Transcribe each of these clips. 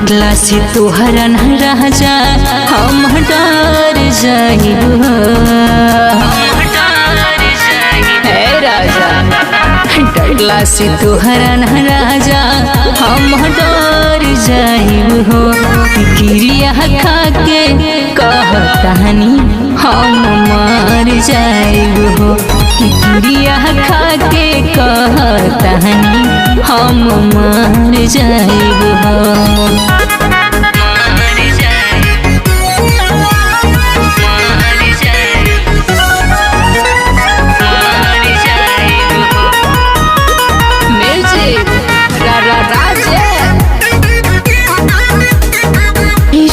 डटला से तोहरा न राजा हम डर जाइब हे राजा डटला से तोहरा न राजा हम डर जाइब हो क्रिया खा के कहतानी हम मर जाइब हो क्रिया खा के कहतानी हम मर जाइब हो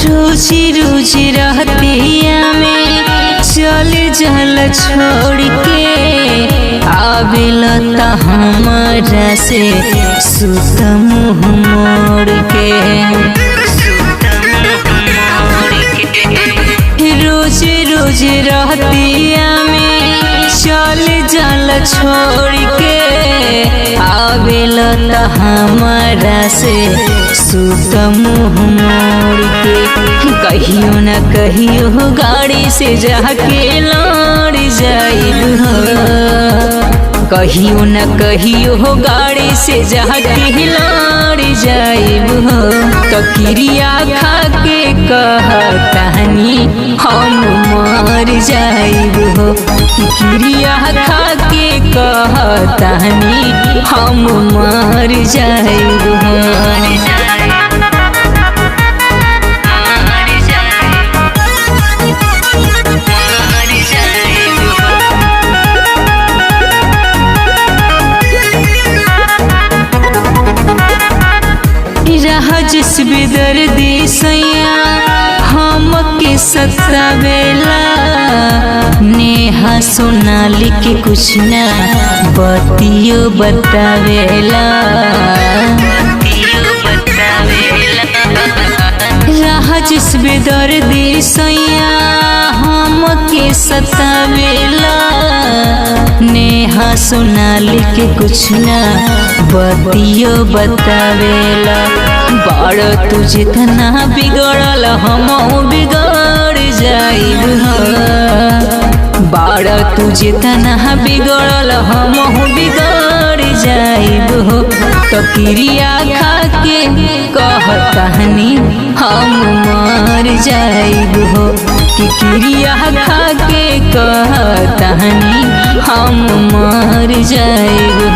रोजी रोजी रहतिया में चल जल छोड़ के आवेला त हमारा से सुत मुँह मोड़ के रोज रोज रहतिया में चल जल छोड़ के आवेला त हमारा से सुत मुँह मोड़ के कहियो न कहियो गाड़ी से जाके लड़ जाइब कहियो न कहियो गाड़ी से जाके लड़ जाइब तो क्रिया खा के कहतानी हम मर जाइब क्रिया खा के कहतानी हम मर जाइब जिस बेदर्दी सैया हम के सतावेला नेहा सोनाली के कुछ ना बतियो बतावेला जिस बेदर्दी सैया हम के सतावेला नेहा सोनाली के कुछ ना बतियो बतावेला बड़ तू जितना बिगड़ल हम बिगड़ जाइब बड़ तू जितना बिगड़ल हम बिगड़ जाइब तो क्रिया खा के कहतानी हम मर जाइब कि क्रिया खा के कहतानी हम मर जाइब